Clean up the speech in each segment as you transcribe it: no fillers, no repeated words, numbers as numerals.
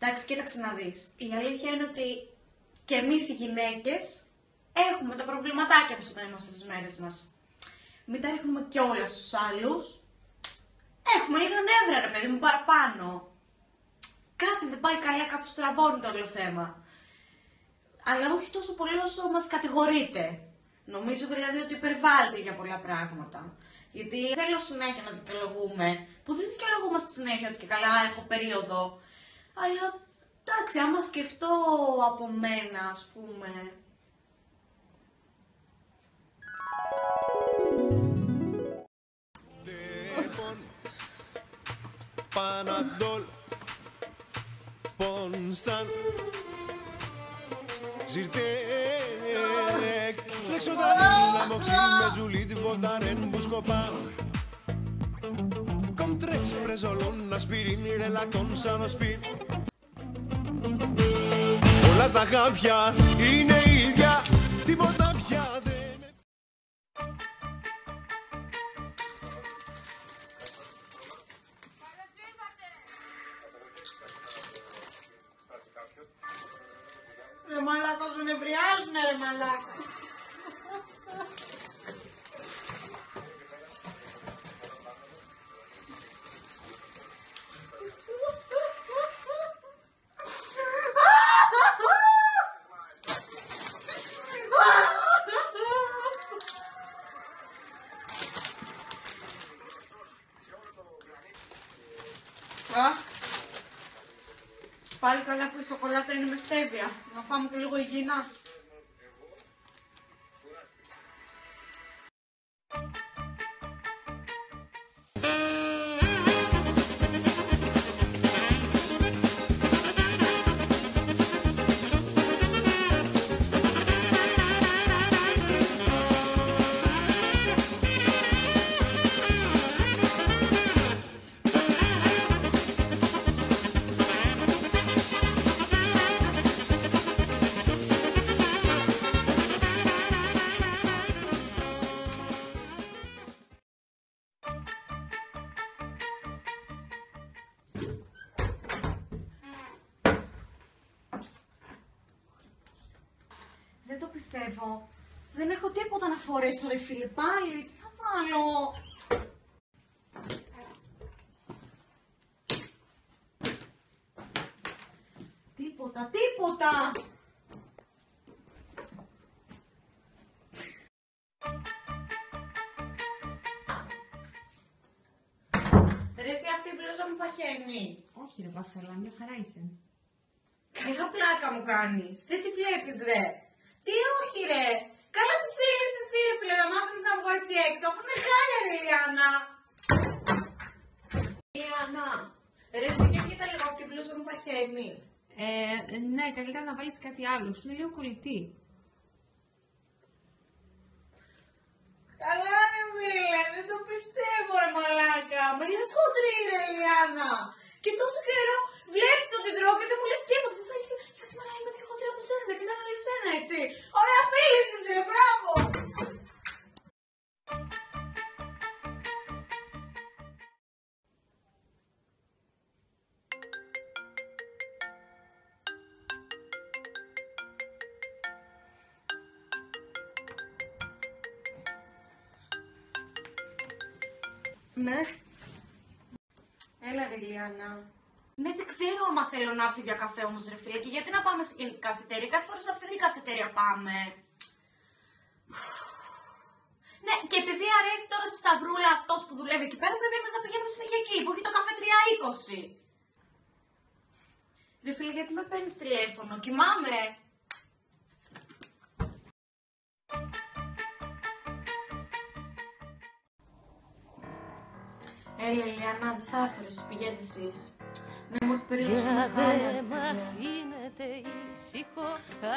Εντάξει, κοίταξε να δεις. Η αλήθεια είναι ότι και εμείς οι γυναίκες έχουμε τα προβληματάκια που συμβαίνουν στις μέρες μας. Μην τα ρίχνουμε κιόλας στους άλλους. Έχουμε λίγα νεύρα, ρε παιδί μου, παραπάνω. Κάτι δεν πάει καλά, κάπου στραβώνει το όλο θέμα. Αλλά όχι τόσο πολύ όσο μας κατηγορείτε. Νομίζω δηλαδή ότι υπερβάλλεται για πολλά πράγματα. Γιατί θέλω συνέχεια να δικαιολογούμε, που δεν δικαιολογούμαστε συνέχεια ότι και καλά έχω περίοδο. Αλλά εντάξει, άμα σκεφτώ από μένα, ας πούμε. Παναντόλ Πονσταν Ζιρτέκ Λεξοταλίνα Μοξίλ με ζουλί τη βοταρέν μπουσκοπάν Κομτρές πρεζολών ασπιρίνι ρελακτών σαν οσπίρ. Όλα τα χάπια είναι ίδια, τίποτα πια δεν. Ρε μαλάκα, τον ευριάζουνε ρε μαλάκα. Πάλι καλά που η σοκολάτα είναι με στέβια. Να φάμε και λίγο υγιεινά. Δεν το πιστεύω. Δεν έχω τίποτα να φορέσω ρε φίλε πάλι. Τι θα βάλω. Τίποτα. Ρε εσύ αυτή η μπλούζα μου παχαίνει. Όχι ρε Παστέλα, μια χαρά είσαι. Καλά πλάκα μου κάνεις. Δεν τη βλέπεις ρε. Τι όχι ρε. Καλά τι θέλεις εσύ ρε φίλε, να μ' άφηνες να βγω έτσι έξω, αφού είναι χάλια ρε Λιάννα. Λιάννα, ρε εσύ και κοίτα λίγο αυτή η μπλούζα μου παχαίνει. Ναι, καλύτερα να βάλεις κάτι άλλο, σου είναι λίγο κολλητή. Καλά ρε φίλε, δεν το πιστεύω ρε μαλάκα. Με λες χοντρή ρε Λιάννα. Και τόσο καιρό βλέπεις ότι τρώω και δεν μου λες τίποτα. Θα σήμερα είμαι πιο χοντρή από σένα και δεν αναλύω σένα έτσι. Ωραία φίλη σου ρε, μπράβο. Ναι. Έλα ρε Λιάννα. Ναι, δεν ξέρω άμα θέλω να έρθει για καφέ όμως ρε φίλε. Και γιατί να πάμε σε εκείνη την καφετέρια. Κάθε φορά σε αυτή την καφετέρια πάμε. Ναι, και επειδή αρέσει τώρα στη Σταυρούλα αυτός που δουλεύει εκεί πέρα, πρέπει εμείς να πηγαίνουμε συνέχεια εκεί που έχει το καφέ 320. Ρε φίλε, γιατί με παίρνεις τηλέφωνο, κοιμάμαι. Έλα Λιάννα, δεν θα έρθω, εσύ πηγαίνετε εσείς. Ναι, μου έχει περίοδος και με χάλια.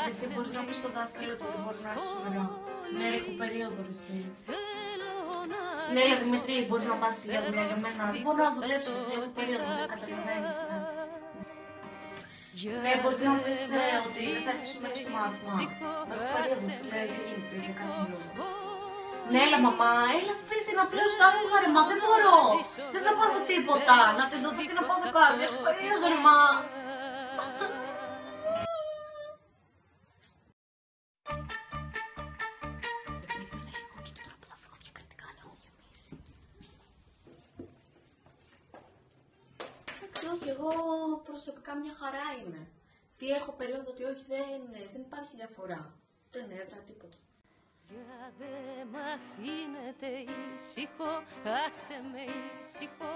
Εσύ μπορείς να πεις στο δάσκαλο ότι δεν μπορεί να έρθει σήμερα. Ναι, έχω περίοδο ρε εσύ. Ναι, ρε Δημητρή, μπορείς να πας για δουλειά για μένα. Δεν μπορώ να δουλέψω, έχω περίοδο, δεν καταλαβαίνεις. Ναι, μπορείς να μου πεις ότι δεν θα έρθεις σήμερα στο μάθημα. Έχω περίοδο, φίλε, δεν γίνεται για κανένα λόγο. Ναι, έλα μαμά, έλα σπίτι να πλέω στα ρούχα ρε, μα δεν μπορώ. Θες να πάθω τίποτα, να τεντωθώ και να πάω δεκάρι, έχω περίοδο ρε μα. Όχι, εγώ προσωπικά μια χαρά είμαι. Τι έχω περίοδο, τι όχι, δεν υπάρχει διαφορά. Ούτε νεύρα, τίποτα. Για δε μ' αφήνετε ήσυχο, άστε με ήσυχο.